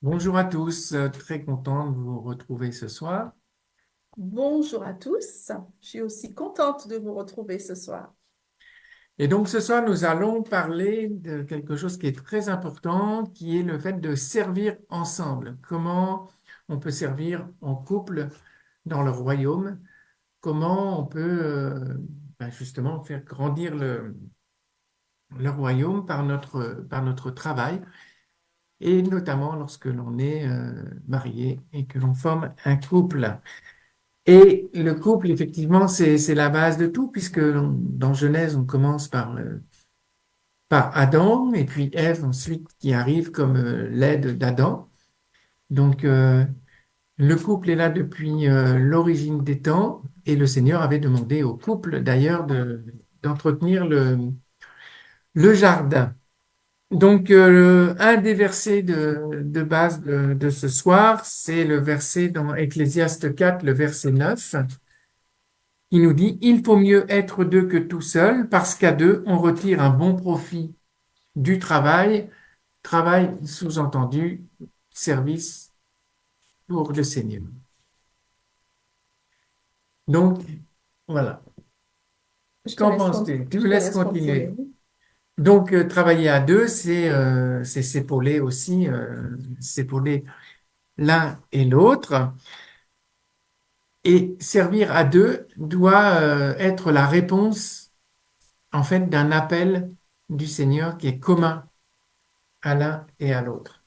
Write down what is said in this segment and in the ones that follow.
Bonjour à tous, très content de vous retrouver ce soir. Bonjour à tous, je suis aussi contente de vous retrouver ce soir. Et donc ce soir, nous allons parler de quelque chose qui est très important, qui est le fait de servir ensemble. Comment on peut servir en couple dans le royaume, comment on peut justement faire grandir le royaume par notre travail, et notamment lorsque l'on est marié et que l'on forme un couple. Et le couple, effectivement, c'est la base de tout, puisque dans Genèse, on commence par Adam, et puis Ève ensuite qui arrive comme l'aide d'Adam. Donc, le couple est là depuis l'origine des temps, et le Seigneur avait demandé au couple, d'ailleurs, d'entretenir le jardin. Donc, un des versets de base de ce soir, c'est le verset dans Ecclésiaste 4, le verset 9. Il nous dit, il faut mieux être deux que tout seul, parce qu'à deux, on retire un bon profit du travail, travail sous-entendu, service pour le Seigneur. Donc, voilà. Qu'en penses-tu? Tu Je me te laisses laisse continuer. continuer. Donc, travailler à deux, c'est s'épauler aussi, s'épauler l'un et l'autre. Et servir à deux doit être la réponse, en fait, d'un appel du Seigneur qui est commun à l'un et à l'autre.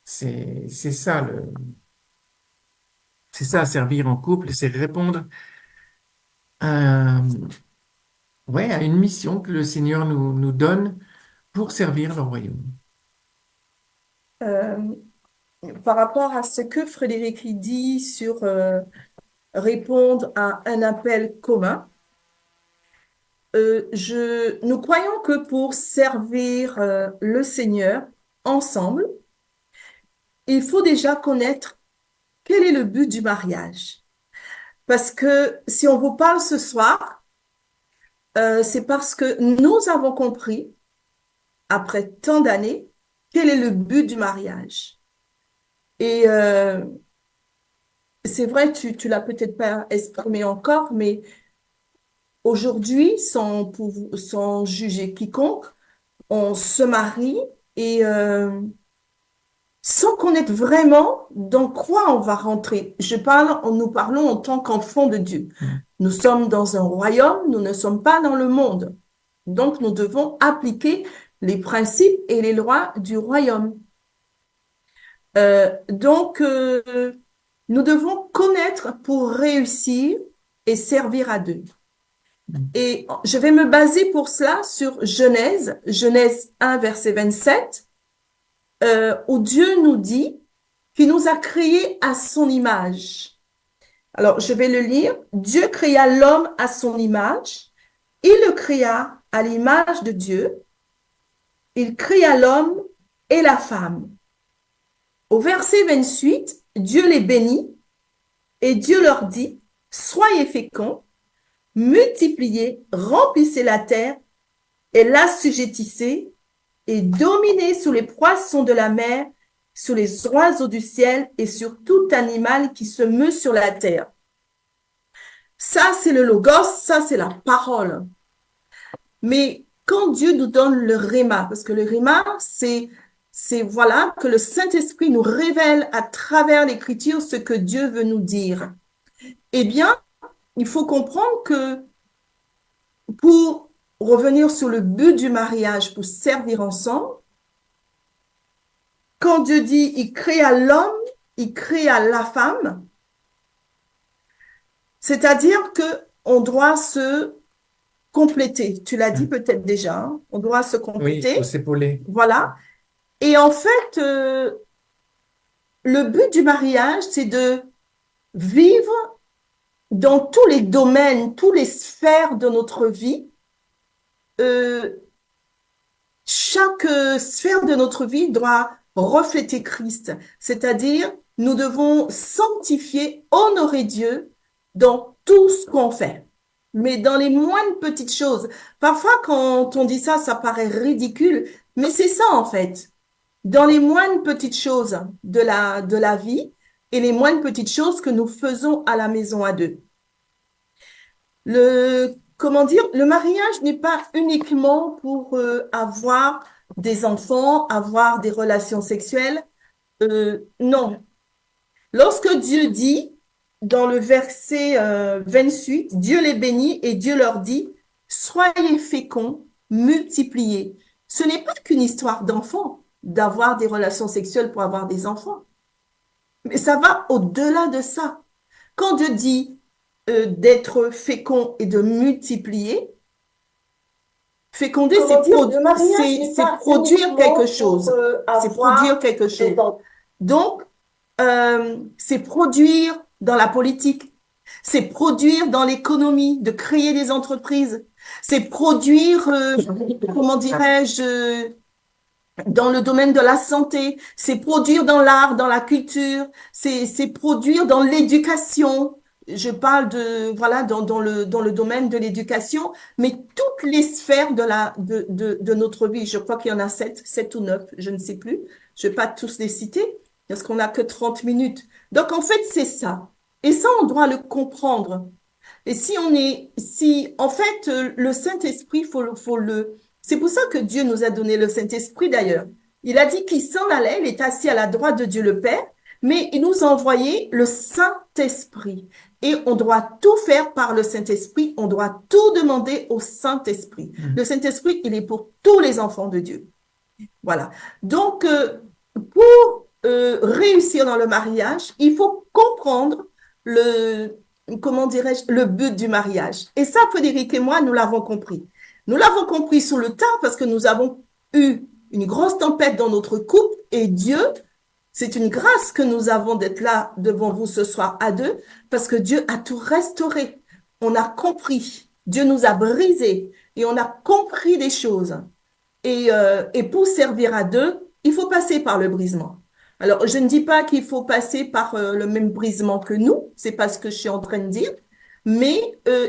C'est ça c'est ça servir en couple, c'est répondre à, ouais, à une mission que le Seigneur nous donne pour servir le royaume. Euh, Par rapport à ce que Frédéric dit sur répondre à un appel commun, nous croyons que pour servir le Seigneur ensemble, il faut déjà connaître quel est le but du mariage. Parce que si on vous parle ce soir, c'est parce que nous avons compris après tant d'années, quel est le but du mariage? Et c'est vrai, tu l'as peut-être pas exprimé encore, mais aujourd'hui, sans juger quiconque, on se marie et sans connaître vraiment dans quoi on va rentrer. Nous parlons en tant qu'enfants de Dieu. Mm. Nous sommes dans un royaume, nous ne sommes pas dans le monde. Donc, nous devons appliquer les principes et les lois du royaume. Donc, nous devons connaître pour réussir et servir à deux. Et je vais me baser pour cela sur Genèse 1, verset 27, où Dieu nous dit qu'il nous a créés à son image. Alors, je vais le lire. Dieu créa l'homme à son image. Il le créa à l'image de Dieu. Il créa l'homme et la femme. Au verset 28, Dieu les bénit. Et Dieu leur dit, soyez féconds, multipliez, remplissez la terre et l'assujettissez et dominez sur les poissons de la mer, sur les oiseaux du ciel et sur tout animal qui se meut sur la terre. Ça, c'est le logos, ça, c'est la parole. Mais quand Dieu nous donne le réma, parce que le réma, c'est voilà, que le Saint-Esprit nous révèle à travers l'écriture ce que Dieu veut nous dire. Eh bien, il faut comprendre que pour revenir sur le but du mariage, pour servir ensemble, quand Dieu dit il créa l'homme, il créa la femme, c'est-à-dire que on doit se compléter. Tu l'as dit Mm. peut-être déjà, hein, on doit se Oui, il faut compléter. s'épauler. Voilà. Et en fait, le but du mariage, c'est de vivre dans tous les domaines, toutes les sphères de notre vie, euh, chaque sphère de notre vie doit refléter Christ. C'est-à-dire, nous devons sanctifier, honorer Dieu dans tout ce qu'on fait. Mais dans les moindres petites choses. Parfois, quand on dit ça, ça paraît ridicule, mais c'est ça en fait. dans les moindres petites choses de la vie et les moindres petites choses que nous faisons à la maison à deux. Comment dire, le mariage n'est pas uniquement pour avoir des enfants, avoir des relations sexuelles. Non. Lorsque Dieu dit, dans le verset 28, Dieu les bénit et Dieu leur dit, soyez féconds, multipliez. Ce n'est pas qu'une histoire d'enfants, d'avoir des relations sexuelles pour avoir des enfants, mais ça va au-delà de ça. Quand Dieu dit d'être fécond et de multiplier, féconder, Comment dire, le mariage n'est c'est pas produire quelque uniquement pour chose. C'est produire avoir quelque des chose. enfants. Donc, c'est produire dans la politique, c'est produire dans l'économie, de créer des entreprises, c'est produire, comment dirais-je, dans le domaine de la santé, c'est produire dans l'art, dans la culture, c'est produire dans l'éducation. Je parle de, voilà, dans le domaine de l'éducation, mais toutes les sphères de notre vie. Je crois qu'il y en a sept ou neuf, je ne sais plus. Je vais pas tous les citer parce qu'on n'a que 30 minutes. Donc, en fait, c'est ça. Et ça, on doit le comprendre. Et si, en fait, le Saint-Esprit, c'est pour ça que Dieu nous a donné le Saint-Esprit d'ailleurs. Il a dit qu'il s'en allait, il est assis à la droite de Dieu le Père, mais il nous a envoyé le Saint-Esprit. Et on doit tout faire par le Saint-Esprit, on doit tout demander au Saint-Esprit. Le Saint-Esprit, il est pour tous les enfants de Dieu. Voilà. Donc, pour réussir dans le mariage, il faut comprendre le, comment dirais-je, le but du mariage. Et ça, Frédéric et moi, nous l'avons compris. Nous l'avons compris sous le temps parce que nous avons eu une grosse tempête dans notre couple et Dieu, c'est une grâce que nous avons d'être là devant vous ce soir à deux parce que Dieu a tout restauré. On a compris. Dieu nous a brisés et on a compris des choses. Et pour servir à deux, il faut passer par le brisement. Alors, je ne dis pas qu'il faut passer par le même brisement que nous, c'est pas ce que je suis en train de dire, mais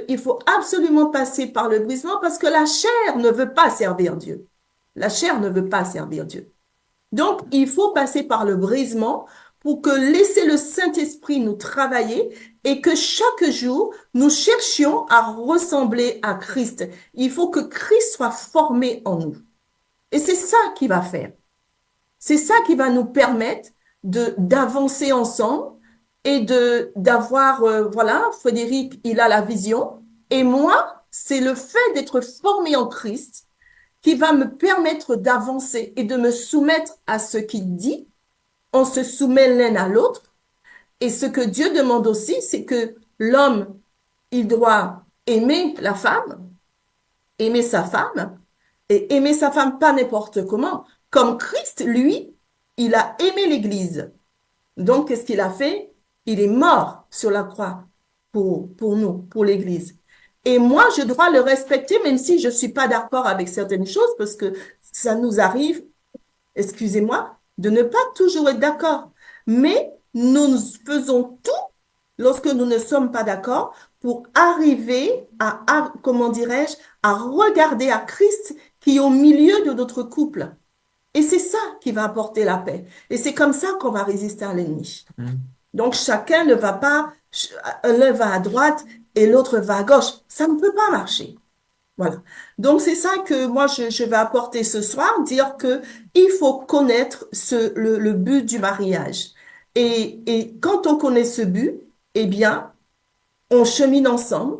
il faut absolument passer par le brisement parce que la chair ne veut pas servir Dieu. La chair ne veut pas servir Dieu. Donc, il faut passer par le brisement pour que laisser le Saint-Esprit nous travailler et que chaque jour, nous cherchions à ressembler à Christ. Il faut que Christ soit formé en nous. Et c'est ça qui va faire. C'est ça qui va nous permettre d'avancer ensemble et d'avoir, voilà, Frédéric, il a la vision. Et moi, c'est le fait d'être formé en Christ qui va me permettre d'avancer et de me soumettre à ce qu'il dit. On se soumet l'un à l'autre. Et ce que Dieu demande aussi, c'est que l'homme, il doit aimer la femme, aimer sa femme, et aimer sa femme pas n'importe comment. Comme Christ, lui, il a aimé l'Église. Donc, qu'est-ce qu'il a fait? Il est mort sur la croix pour nous, pour l'Église. Et moi, je dois le respecter, même si je suis pas d'accord avec certaines choses, parce que ça nous arrive, excusez-moi, de ne pas toujours être d'accord. Mais nous faisons tout lorsque nous ne sommes pas d'accord pour arriver comment dirais-je, à regarder à Christ qui est au milieu de notre couple. Et c'est ça qui va apporter la paix. Et c'est comme ça qu'on va résister à l'ennemi. Donc chacun ne va pas, l'un va à droite et l'autre va à gauche. Ça ne peut pas marcher. Voilà. Donc c'est ça que moi je vais apporter ce soir, dire que il faut connaître le but du mariage. Et quand on connaît ce but, eh bien, on chemine ensemble.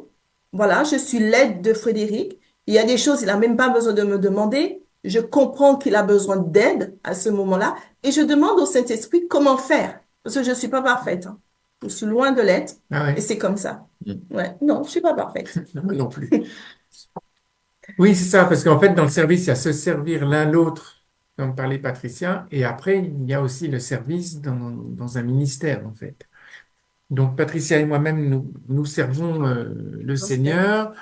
Voilà, je suis l'aide de Frédéric. Il y a des choses, il n'a même pas besoin de me demander. Je comprends qu'il a besoin d'aide à ce moment-là. Et je demande au Saint-Esprit comment faire. Parce que je ne suis pas parfaite, hein. Je suis loin de l'être. Ah Et ouais. c'est comme ça. Ouais, non, je suis pas parfaite. Non, moi non plus. Oui, c'est ça, parce qu'en fait, dans le service, il y a se servir l'un l'autre, comme parlait Patricia, et après, il y a aussi le service dans un ministère, en fait. Donc, Patricia et moi-même, nous servons le Gospel. Seigneur,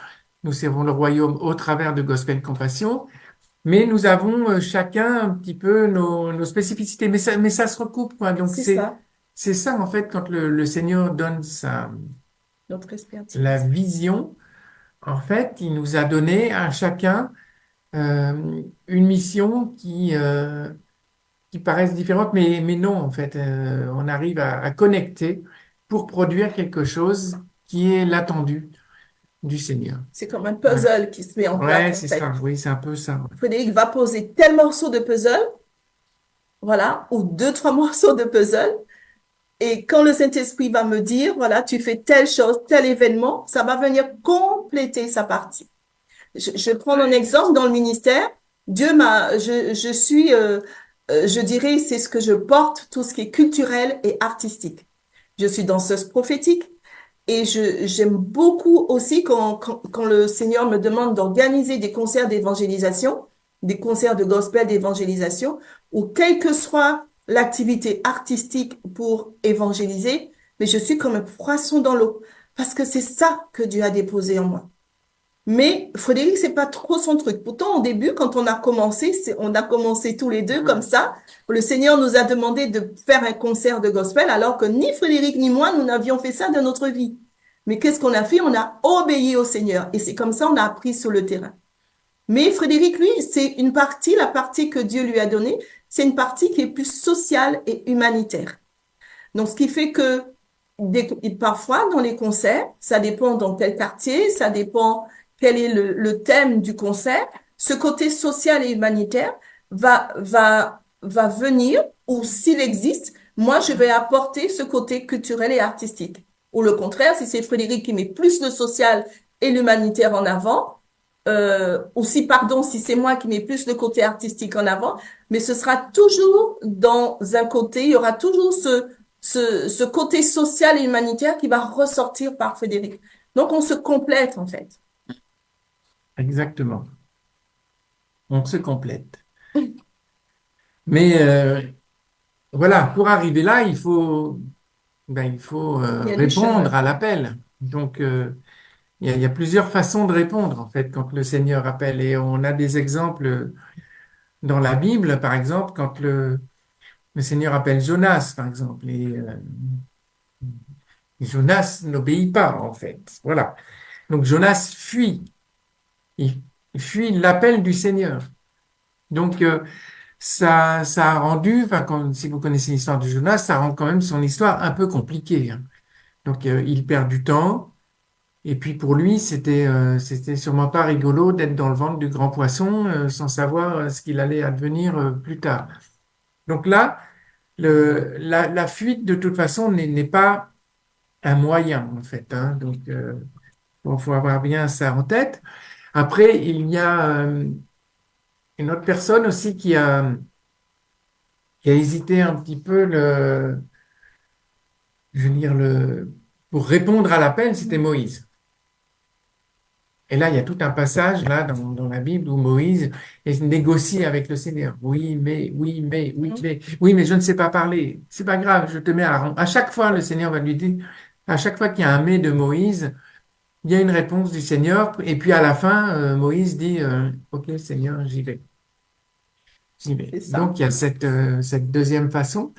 nous servons le royaume au travers de Gospel Compassion, mais nous avons chacun un petit peu nos spécificités, mais ça se recoupe, quoi. Donc, C'est ça, c'est ça, en fait, quand le Seigneur donne notre la expertise. vision, en fait, il nous a donné à chacun une mission qui paraissent différentes, mais non, en fait, on arrive à connecter pour produire quelque chose qui est l'attendu du Seigneur. C'est comme un Ouais, puzzle qui se met en place, ouais, en c'est fait. ça, oui, c'est un peu ça. Frédéric va poser tel morceau de puzzle, voilà, ou deux, trois morceaux de puzzle. Et quand le Saint-Esprit va me dire, voilà, tu fais telle chose, tel événement, ça va venir compléter sa partie. Je vais prendre un exemple dans le ministère. Dieu m'a, je suis, je dirais, c'est ce que je porte, tout ce qui est culturel et artistique. Je suis danseuse prophétique et j'aime beaucoup aussi quand le Seigneur me demande d'organiser des concerts d'évangélisation, des concerts de gospel d'évangélisation, ou quelle que soit l'activité artistique pour évangéliser, mais je suis comme un poisson dans l'eau parce que c'est ça que Dieu a déposé en moi. Mais Frédéric, c'est pas trop son truc. Pourtant, au début, quand on a commencé, on a commencé tous les deux comme ça. Le Seigneur nous a demandé de faire un concert de gospel, alors que ni Frédéric ni moi, nous n'avions fait ça de notre vie. Mais qu'est-ce qu'on a fait? On a obéi au Seigneur. Et c'est comme ça on a appris sur le terrain. Mais Frédéric, lui, c'est une partie, la partie que Dieu lui a donnée, c'est une partie qui est plus sociale et humanitaire. Donc, ce qui fait que parfois, dans les concerts, ça dépend dans quel quartier, ça dépend quel est le thème du concert, ce côté social et humanitaire va venir, ou s'il existe, moi, je vais apporter ce côté culturel et artistique. Ou le contraire, si c'est Frédéric qui met plus le social et l'humanitaire en avant, ou si, pardon, si c'est moi qui mets plus le côté artistique en avant, mais ce sera toujours dans un côté, il y aura toujours ce côté social et humanitaire qui va ressortir par Frédéric. Donc, on se complète, en fait. Exactement. On se complète. Mais voilà, pour arriver là, il faut Il y a du répondre chemin. à l'appel. Donc, il y a plusieurs façons de répondre, en fait, quand le Seigneur appelle. Et on a des exemples dans la Bible, par exemple, quand le Seigneur appelle Jonas, par exemple. Et Jonas n'obéit pas, en fait. Voilà. Donc, Jonas fuit. Il, il fuit l'appel du Seigneur. Donc, ça a rendu, enfin, si vous connaissez l'histoire de Jonas, ça rend quand même son histoire un peu compliquée, hein. Donc, il perd du temps. Et puis pour lui, c'était sûrement pas rigolo d'être dans le ventre du grand poisson sans savoir ce qu'il allait advenir plus tard. Donc là, la fuite de toute façon n'est pas un moyen en fait, hein. Donc bon, faut avoir bien ça en tête. Après, il y a une autre personne aussi qui a hésité un petit peu je veux dire pour répondre à l'appel, c'était Moïse. Et là, il y a tout un passage là dans la Bible où Moïse négocie avec le Seigneur. Oui, mais je ne sais pas parler. C'est pas grave, je te mets à chaque fois, le Seigneur va lui dire, à chaque fois qu'il y a un mais de Moïse, il y a une réponse du Seigneur. Et puis à la fin, Moïse dit, OK, Seigneur, j'y vais. J'y vais. C'est ça. Donc il y a cette deuxième façon.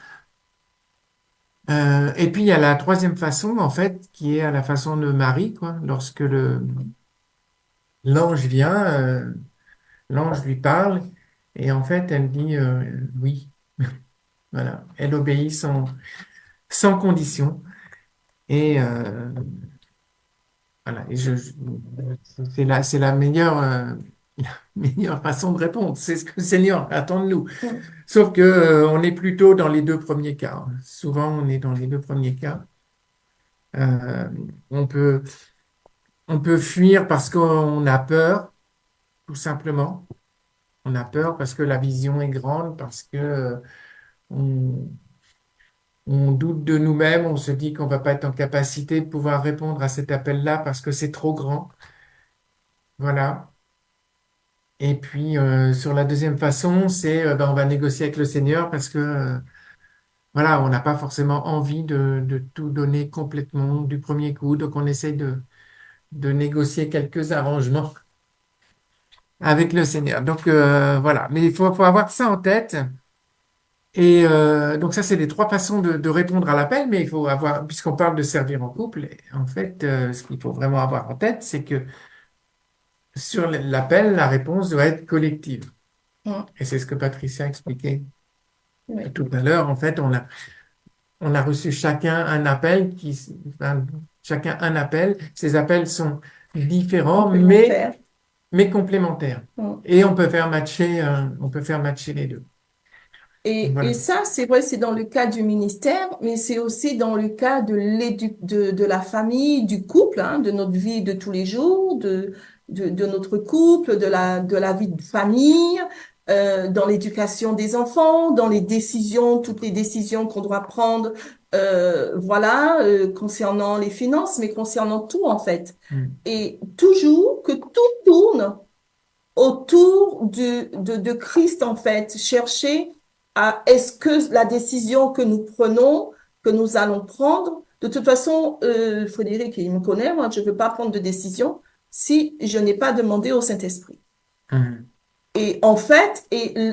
Et puis il y a la troisième façon, en fait, qui est à la façon de Marie, quoi, lorsque l'ange vient. L'ange lui parle et en fait, elle dit oui. Voilà, elle obéit sans condition. Et voilà, c'est la meilleure, la meilleure façon de répondre. C'est ce que le Seigneur attend de nous. Mm. Sauf que on est plutôt dans les deux premiers cas. Souvent, on est dans les deux premiers cas. Euh, on peut, on peut fuir parce qu'on a peur, tout simplement. On a peur parce que la vision est grande, parce que on, on doute de nous-mêmes, on se dit qu'on va pas être en capacité de pouvoir répondre à cet appel-là parce que c'est trop grand. Voilà. Et puis, sur la deuxième façon, c'est ben, on va négocier avec le Seigneur parce que voilà, on n'a pas forcément envie de tout donner complètement du premier coup. Donc, on essaye de négocier quelques arrangements avec le Seigneur. Donc, voilà. Mais faut avoir ça en tête. Et donc ça, c'est les trois façons de répondre à l'appel, mais il faut avoir, puisqu'on parle de servir en couple, en fait, ce qu'il faut vraiment avoir en tête, c'est que sur l'appel, la réponse doit être collective. Mm. Et c'est ce que Patricia a expliqué Oui, Tout à l'heure, en fait, on a reçu chacun un appel enfin, chacun un appel. Ces appels sont différents, complémentaire. mais complémentaires. Mm. Et on peut faire matcher les deux. Et Voilà. ça, c'est vrai, c'est dans le cas du ministère, mais c'est aussi dans le cas de la famille, du couple, hein, de notre vie de tous les jours, de notre couple, de la vie de famille, dans l'éducation des enfants, dans les décisions, toutes les décisions qu'on doit prendre, voilà, concernant les finances, mais concernant tout, en fait. Mm. Et toujours que tout tourne autour de Christ, en fait, chercher à est-ce que la décision que nous prenons, que nous allons prendre, de toute façon, Frédéric, il me connaît, moi, je ne veux pas prendre de décision si je n'ai pas demandé au Saint-Esprit. Mm. Et en fait,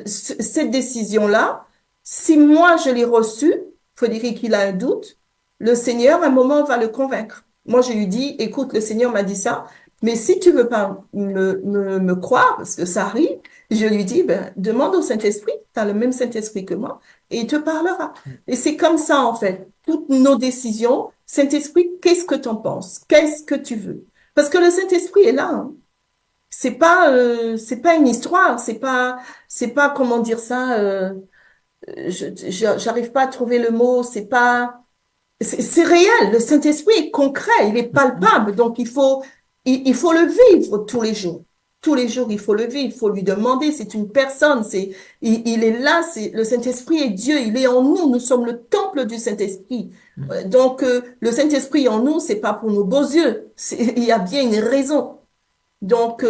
cette décision-là, si moi je l'ai reçue, Frédéric, il a un doute, le Seigneur, à un moment, va le convaincre. Moi, je lui dis, écoute, le Seigneur m'a dit ça, mais si tu veux pas me croire, parce que ça arrive, je lui dis, ben, demande au Saint-Esprit, tu as le même Saint-Esprit que moi, et il te parlera. Et c'est comme ça, en fait, toutes nos décisions, Saint-Esprit, qu'est-ce que tu en penses? Qu'est-ce que tu veux? Parce que le Saint-Esprit est là, hein. C'est pas une histoire, c'est pas comment dire ça, j'arrive pas à trouver le mot, c'est réel. Le Saint-Esprit est concret, il est palpable, donc il faut le vivre tous les jours. Tous les jours, il faut le vivre, il faut lui demander. C'est une personne, il est là, le Saint-Esprit est Dieu, il est en nous, nous sommes le temple du Saint-Esprit. Mm. Donc, le Saint-Esprit en nous, c'est pas pour nos beaux yeux, il y a bien une raison. Donc,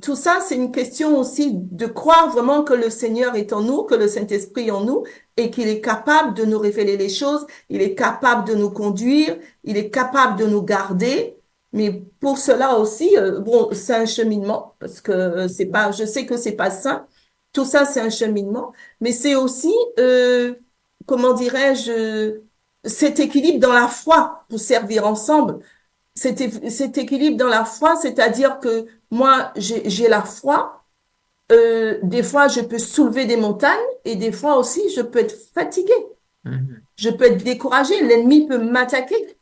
tout ça, c'est une question aussi de croire vraiment que le Seigneur est en nous, que le Saint-Esprit est en nous, et qu'il est capable de nous révéler les choses, il est capable de nous conduire, il est capable de nous garder. Mais pour cela aussi, bon, c'est un cheminement, parce que c'est pas, je sais que c'est pas simple. Tout ça, c'est un cheminement, mais c'est aussi, comment dirais-je, cet équilibre dans la foi pour servir ensemble cet équilibre dans la foi, c'est-à-dire que moi, j'ai la foi. Des fois, je peux soulever des montagnes et des fois aussi, je peux être fatiguée. Mm. Je peux être découragée. L'ennemi peut m'attaquer.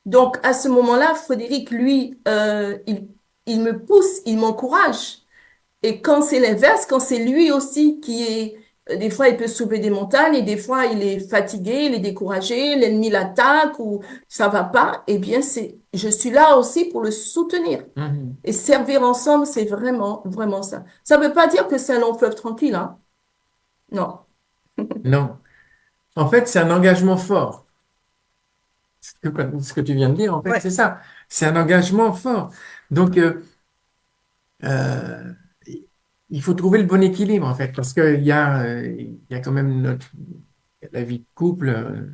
Donc, à ce moment-là, Frédéric, lui, il me pousse, il m'encourage. Et quand c'est l'inverse, quand c'est lui aussi qui est, des fois il peut soulever des montagnes et des fois il est fatigué, il est découragé, l'ennemi l'attaque ou ça va pas, eh bien je suis là aussi pour le soutenir. Mm. Et servir ensemble, c'est vraiment, vraiment ça. Ça veut pas dire que c'est un long fleuve tranquille, hein. Non. Non. En fait, c'est un engagement fort. Ce que tu viens de dire, en fait, Ouais. c'est ça. C'est un engagement fort. Donc, euh, il faut trouver le bon équilibre, en fait, parce il y a quand même la vie de couple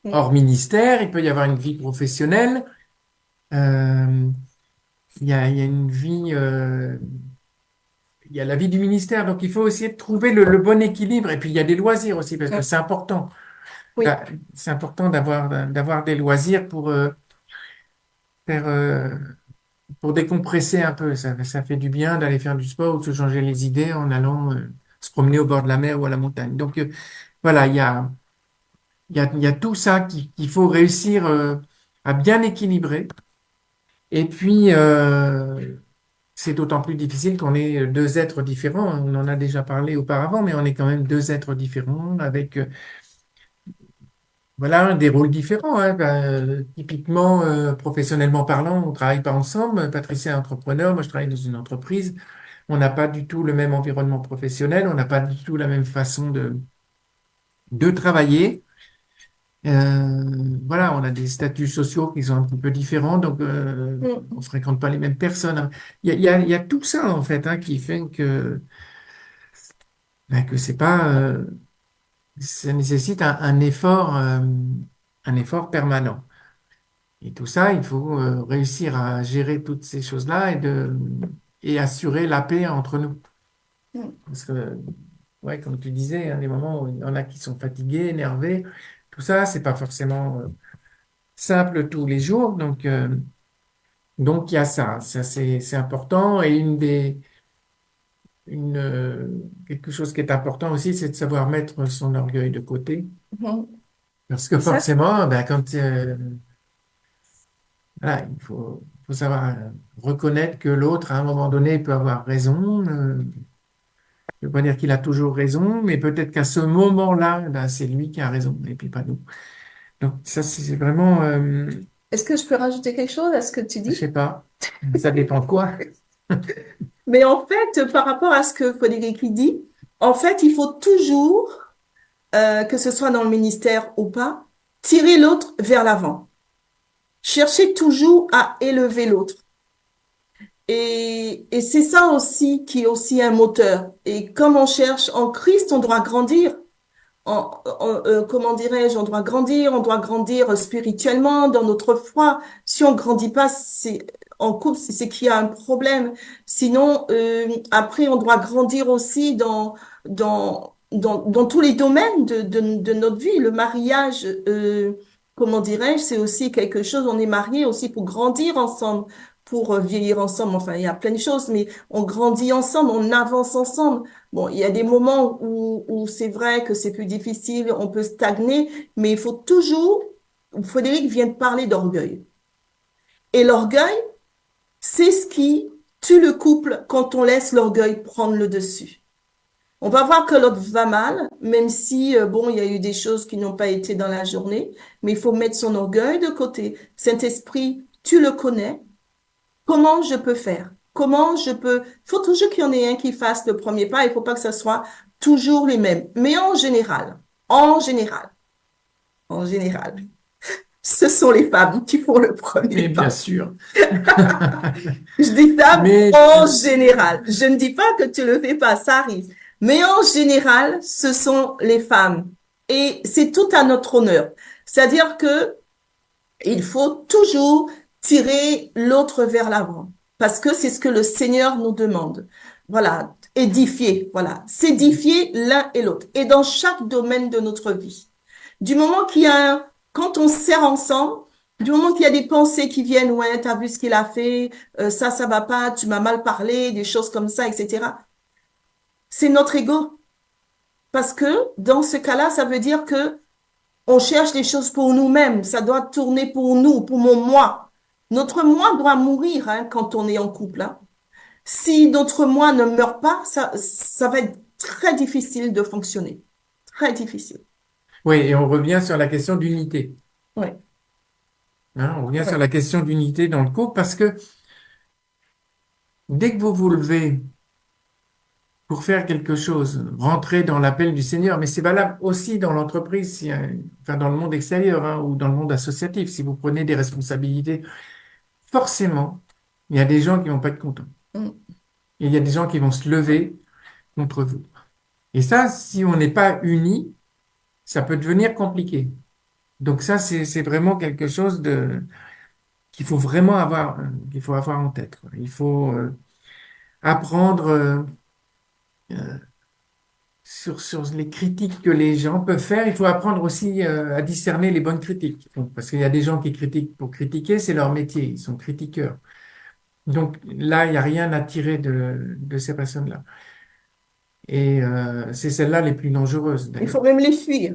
Mm. hors ministère, il peut y avoir une vie professionnelle, euh, il y a une vie, il y a la vie du ministère, donc il faut essayer de trouver le bon équilibre. Et puis il y a des loisirs aussi, parce que Mm. c'est important. Oui. C'est important d'avoir des loisirs faire, pour décompresser un peu. Ça fait du bien d'aller faire du sport ou de se changer les idées en allant se promener au bord de la mer ou à la montagne. Donc voilà, il y a tout ça qu'il faut réussir à bien équilibrer. Et puis, c'est d'autant plus difficile qu'on est deux êtres différents. On en a déjà parlé auparavant, mais on est quand même deux êtres différents avec voilà, des rôles différents, hein. Typiquement, professionnellement parlant, on travaille pas ensemble. Patricia est entrepreneur, moi je travaille dans une entreprise. On n'a pas du tout le même environnement professionnel, on n'a pas du tout la même façon de travailler. Voilà, on a des statuts sociaux qui sont un petit peu différents, donc on Mm. fréquente pas les mêmes personnes. Il y a tout ça en fait hein, qui fait que c'est pas, ça nécessite un effort permanent. Et tout ça, il faut réussir à gérer toutes ces choses-là et assurer la paix entre nous. Mm. Parce que, ouais, comme tu disais, hein, des moments où il y en a qui sont fatigués, énervés, tout ça, c'est pas forcément simple tous les jours. Donc il y a ça, c'est important. Et quelque chose qui est important aussi, c'est de savoir mettre son orgueil de côté. Mhm. Parce que Ça, forcément, ben, voilà, faut savoir reconnaître que l'autre, à un moment donné, peut avoir raison. Je ne veux pas dire qu'il a toujours raison, mais peut-être qu'à ce moment-là, ben, c'est lui qui a raison et puis pas nous. Donc ça, c'est vraiment, est-ce que je peux rajouter quelque chose à ce que tu je dis? sais pas, ça dépend de quoi. Mais en fait, par rapport à ce que Frédéric dit, en fait, il faut toujours, que ce soit dans le ministère ou pas, tirer l'autre vers l'avant. Chercher toujours à élever l'autre. Et c'est ça aussi qui est aussi un moteur. Et comme on cherche en Christ, on doit grandir. Comment dirais-je, on doit grandir spirituellement dans notre foi. Si on grandit pas, c'est en couple, c'est qu'il y a un problème. Sinon, après, on doit grandir aussi dans tous les domaines de notre vie. Le mariage, comment dirais-je, c'est aussi quelque chose. On est marié aussi pour grandir ensemble, pour vieillir ensemble. Enfin, il y a plein de choses, mais on grandit ensemble, on avance ensemble. Bon, il y a des moments où c'est vrai que c'est plus difficile, on peut stagner, mais il faut toujours, Frédéric vient de parler d'orgueil. Et l'orgueil, c'est ce qui tue le couple quand on laisse l'orgueil prendre le dessus. On va voir que l'autre va mal, même si, bon, il y a eu des choses qui n'ont pas été dans la journée, mais il faut mettre son orgueil de côté. Saint-Esprit, tu le connais. Comment je peux faire? Comment je peux... Il faut toujours qu'il y en ait un qui fasse le premier pas. Il ne faut pas que ce soit toujours les mêmes. Mais en général, en général, ce sont les femmes qui font le premier Mais bien pas. sûr. Je dis ça Mais en général. Je ne dis pas que tu le fais pas, ça arrive. Mais en général, ce sont les femmes. Et c'est tout à notre honneur. C'est-à-dire que il faut toujours tirer l'autre vers l'avant, parce que c'est ce que le Seigneur nous demande. Voilà, édifier, voilà, s'édifier l'un et l'autre, et dans chaque domaine de notre vie. Du moment qu'il y a, quand on sert ensemble, du moment qu'il y a des pensées qui viennent, ouais, t'as vu ce qu'il a fait, ça va pas, tu m'as mal parlé, des choses comme ça, etc. C'est notre ego. Parce que dans ce cas-là, ça veut dire que on cherche des choses pour nous-mêmes. Ça doit tourner pour nous, pour mon moi. Notre moi doit mourir hein, quand on est en couple. Hein. Si notre moi ne meurt pas, ça va être très difficile de fonctionner. Très difficile. oui, et on revient sur la question d'unité. Ouais, Hein, on revient sur ouais. la question d'unité dans le couple parce que dès que vous vous levez pour faire quelque chose, rentrez dans l'appel du Seigneur, mais c'est valable aussi dans l'entreprise, enfin dans le monde extérieur hein, ou dans le monde associatif. Si vous prenez des responsabilités, forcément, il y a des gens qui vont pas être contents. Mm. Et il y a des gens qui vont se lever contre vous. Et ça, si on n'est pas unis, ça peut devenir compliqué. Donc ça, c'est vraiment quelque chose qu'il faut vraiment avoir, qu'il faut avoir en tête, quoi. Il faut apprendre sur les critiques que les gens peuvent faire. Il faut apprendre aussi à discerner les bonnes critiques. Donc, parce qu'il y a des gens qui critiquent pour critiquer, c'est leur métier, ils sont critiqueurs. Donc là, il n'y a rien à tirer de ces personnes-là. Et c'est celles-là les plus dangereuses, Il faut d'ailleurs. même les fuir.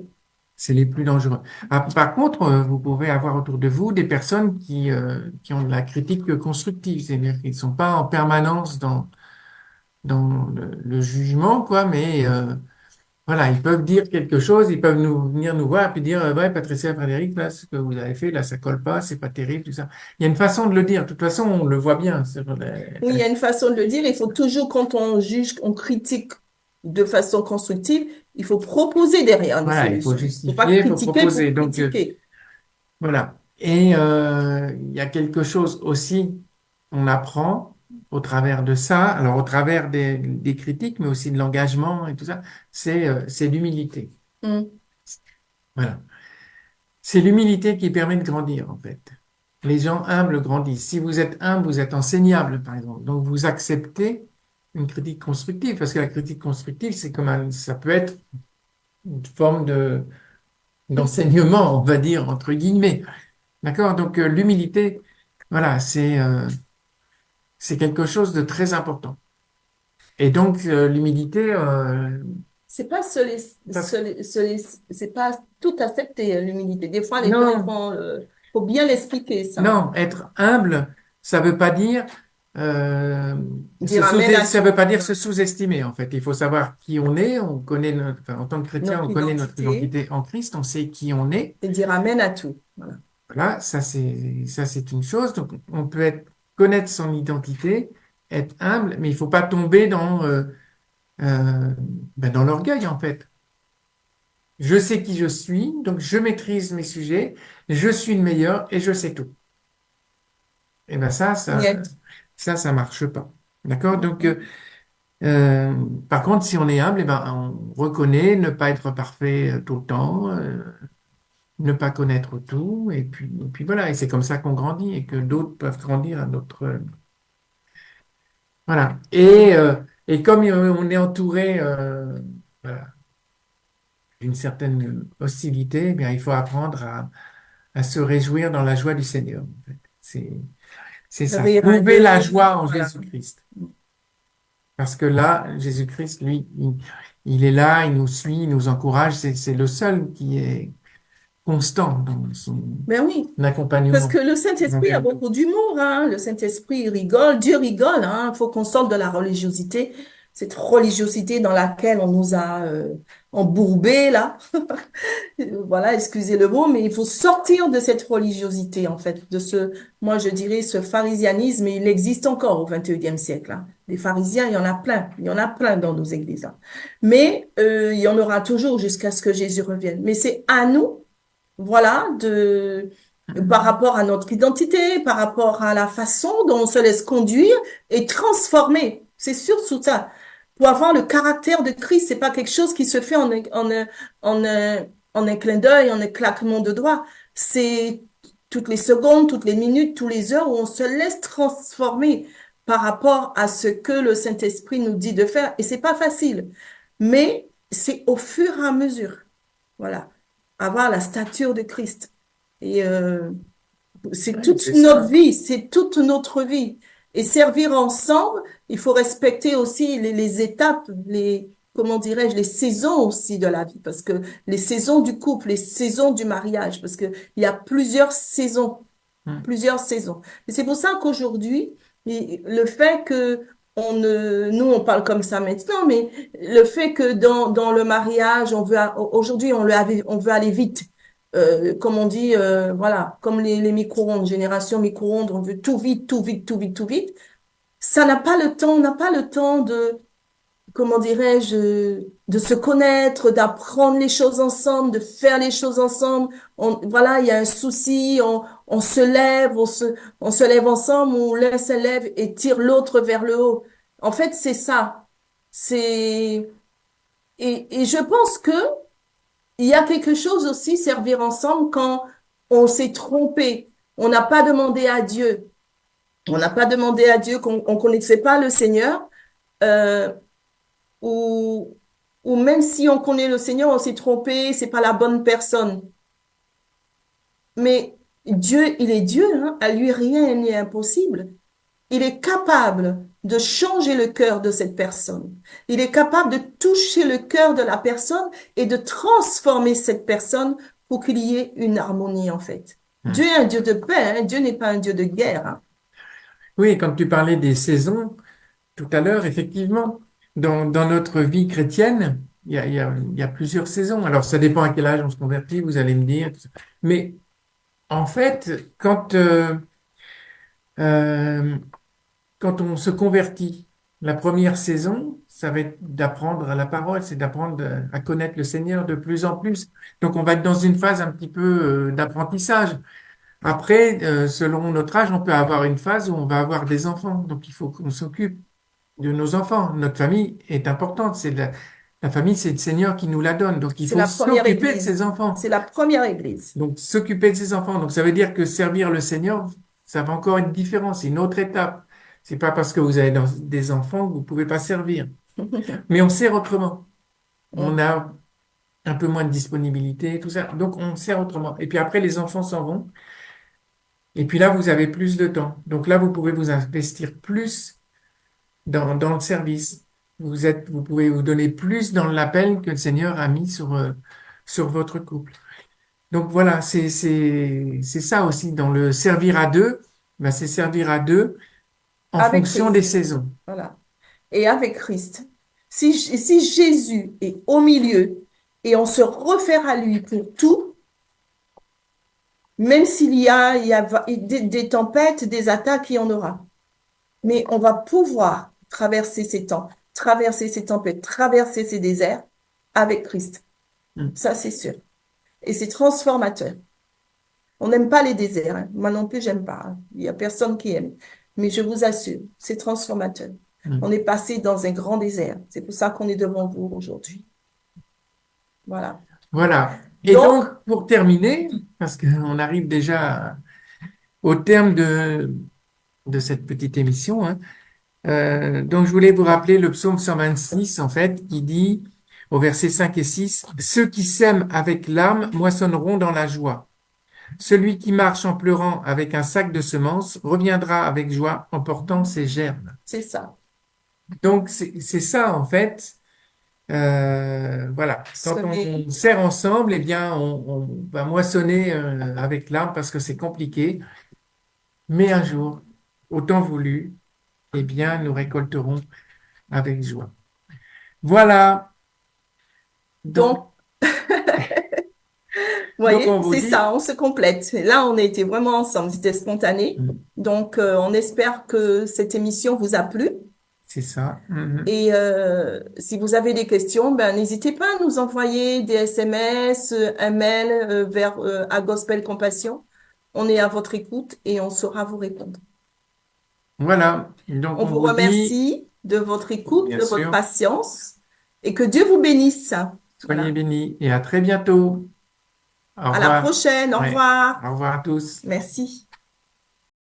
C'est les plus dangereux. Ah, par contre, vous pouvez avoir autour de vous des personnes qui ont de la critique constructive, c'est-à-dire qu'ils ne sont pas en permanence dans le jugement, quoi, mais voilà, ils peuvent dire quelque chose, ils peuvent venir nous voir et puis dire, ouais, Patricia, Frédéric, là, ce que vous avez fait, là, ça colle pas, c'est pas terrible, tout ça. Il y a une façon de le dire. De toute façon, on le voit bien. Oui, il y a une façon de le dire. Il faut toujours, quand on juge, on critique de façon constructive, il faut proposer derrière des Voilà, il faut solutions. Il ne faut pas justifier, il faut critiquer pour proposer. Donc, critiquer. voilà. Et il y a quelque chose aussi, on apprend au travers de ça, alors au travers des critiques, mais aussi de l'engagement et tout ça, c'est l'humilité. Mm. Voilà. C'est l'humilité qui permet de grandir, en fait. Les gens humbles grandissent. Si vous êtes humble, vous êtes enseignable, par exemple. Donc, vous acceptez une critique constructive, parce que la critique constructive, ça peut être une forme d'enseignement, on va dire, entre guillemets. D'accord? Donc, l'humilité, voilà, c'est quelque chose de très important. Et donc, l'humilité, C'est pas parce- c'est pas tout accepter l'humilité. Des fois, les gens, ils non, font, faut bien l'expliquer, ça. non, être humble, ça veut pas dire euh, Dire amen à ça veut tout. pas dire se sous-estimer en fait. Il faut savoir qui on est. On connaît enfin, en tant que chrétien, on Notre connaît notre identité identité en Christ. On sait qui on est. et dire amen à tout. Voilà. Voilà, ça c'est une chose. Donc on peut connaître son identité, être humble, mais il faut pas tomber euh, dans l'orgueil en fait. Je sais qui je suis, donc je maîtrise mes sujets, je suis le meilleur et je sais tout. Et ben Niet. ça marche pas. D'accord? Donc, euh, par contre, si on est humble, eh ben, on reconnaît ne pas être parfait tout le temps, ne pas connaître tout, et puis voilà. Et c'est comme ça qu'on grandit et que d'autres peuvent grandir à notre, voilà. Et comme on est entouré, voilà, d'une certaine hostilité, eh bien, il faut apprendre à se réjouir dans la joie du Seigneur. En fait. C'est ça. Rire à Trouver la deux. joie en Voilà. Jésus-Christ. Parce que là, Jésus-Christ, lui, il est là, il nous suit, il nous encourage. C'est le seul qui est constant dans son Ben oui. Parce que accompagnement le Saint-Esprit a malgré tout. beaucoup d'humour, hein. Le Saint-Esprit il rigole, Dieu rigole, hein. Il faut qu'on sorte de la religiosité, cette religiosité dans laquelle on nous a embourbés, là. Voilà, excusez le mot, mais il faut sortir de cette religiosité, en fait, moi je dirais, ce pharisianisme, et il existe encore au XXIe siècle, hein. Des pharisiens, il y en a plein dans nos églises, hein. Mais il y en aura toujours jusqu'à ce que Jésus revienne. Mais c'est à nous, voilà, par rapport à notre identité, par rapport à la façon dont on se laisse conduire et transformer. C'est surtout ça. Pour avoir le caractère de Christ, c'est pas quelque chose qui se fait en un clin d'œil, en un claquement de doigts. C'est toutes les secondes, toutes les minutes, tous les heures où on se laisse transformer par rapport à ce que le Saint-Esprit nous dit de faire. Et c'est pas facile. Mais c'est au fur et à mesure. Voilà, avoir la stature de Christ. Et c'est Oui, toute c'est notre ça. vie, c'est toute notre vie. Et servir ensemble, il faut respecter aussi les étapes, comment dirais-je, les saisons aussi de la vie, parce que les saisons du couple, les saisons du mariage, parce que il y a Mm. plusieurs saisons. Et c'est pour ça qu'aujourd'hui, le fait que nous on parle comme ça maintenant, mais le fait que dans le mariage, aujourd'hui on veut aller vite. Comme on dit, voilà, comme les micro-ondes, génération micro-ondes, on veut tout vite, tout vite, tout vite, tout vite. Ça n'a pas le temps, on n'a pas le temps comment dirais-je, de se connaître, d'apprendre les choses ensemble, de faire les choses ensemble. Voilà, il y a un souci, on se lève, on se lève ensemble, ou l'un se lève et tire l'autre vers le haut. En fait, c'est ça. C'est, et je pense que il y a quelque chose aussi, servir ensemble quand on s'est trompé. On n'a pas demandé à Dieu. On n'a pas demandé à Dieu qu'on connaissait pas le Seigneur. Euh, ou, ou même si on connaît le Seigneur, on s'est trompé, c'est pas la bonne personne. Mais Dieu, il est Dieu, hein, à lui rien n'est impossible. Il est capable de changer le cœur de cette personne. Il est capable de toucher le cœur de la personne et de transformer cette personne pour qu'il y ait une harmonie, en fait. Dieu Mm. est un Dieu de paix, hein. Dieu n'est pas un Dieu de guerre, hein. Oui, quand tu parlais des saisons tout à l'heure, effectivement, dans notre vie chrétienne, il y a plusieurs saisons. Alors, ça dépend à quel âge on se convertit, vous allez me dire. Mais en fait, euh, quand on se convertit, la première saison, ça va être d'apprendre à la parole, c'est d'apprendre à connaître le Seigneur de plus en plus. Donc, on va être dans une phase un petit peu d'apprentissage. Après, selon notre âge, on peut avoir une phase où on va avoir des enfants. Donc, il faut qu'on s'occupe de nos enfants. Notre famille est importante. La famille, c'est le Seigneur qui nous la donne. Donc, il C'est faut la première s'occuper de ses église. enfants. C'est la première église. Donc, s'occuper de ses enfants. Donc, ça veut dire que servir le Seigneur, ça va encore être différent. C'est une autre étape. C'est pas parce que vous avez des enfants que vous pouvez pas servir. Mais on sert autrement. On a un peu moins de disponibilité, tout ça. Donc, on sert autrement. Et puis après, les enfants s'en vont. Et puis là, vous avez plus de temps. Donc là, vous pouvez vous investir plus dans le service. vous pouvez vous donner plus dans l'appel que le Seigneur a mis sur votre couple. Donc voilà, c'est ça aussi dans le servir à deux, ben, c'est servir à deux en avec fonction des Christ. saisons. Voilà. Et avec Christ. Si Jésus est au milieu et on se réfère à lui pour tout, même s'il y a des tempêtes, des attaques, il y en aura. Mais on va pouvoir traverser ces temps, traverser ces tempêtes, traverser ces déserts avec Christ. Mm. Ça, c'est sûr. Et c'est transformateur. On n'aime pas les déserts, hein. Moi non plus, j'aime pas, hein. Il y a personne qui aime. Mais je vous assure, c'est transformateur. On Mm. est passé dans un grand désert. C'est pour ça qu'on est devant vous aujourd'hui. Voilà. Voilà. Et Donc, donc, pour terminer, parce qu'on arrive déjà au terme de cette petite émission, hein, donc je voulais vous rappeler le psaume 126, en fait, qui dit au verset 5 et 6, ceux qui sèment avec larmes moissonneront dans la joie. Celui qui marche en pleurant avec un sac de semences reviendra avec joie en portant ses germes. c'est ça. Donc, c'est ça, en fait. Voilà. Quand Semer. on sert ensemble, eh bien, on va moissonner avec larmes parce que c'est compliqué. Mais un jour, au temps voulu, eh bien, nous récolterons avec joie. Voilà. Donc, Donc, vous donc voyez, on vous c'est dit, ça, on se complète. Là, on a été vraiment ensemble, c'était spontané. Donc, on espère que cette émission vous a plu. c'est ça. Mhm. Et si vous avez des questions, ben, n'hésitez pas à nous envoyer des SMS, un mail vers à Gospel Compassion. On est à votre écoute et on saura vous répondre. Voilà. Donc, On on vous vous dit, remercie de votre écoute, bien de votre sûr, patience et que Dieu vous bénisse. soyez Voilà. bénis et à très bientôt. Au À la revoir. prochaine. Au Ouais. revoir. Au revoir à tous. Merci.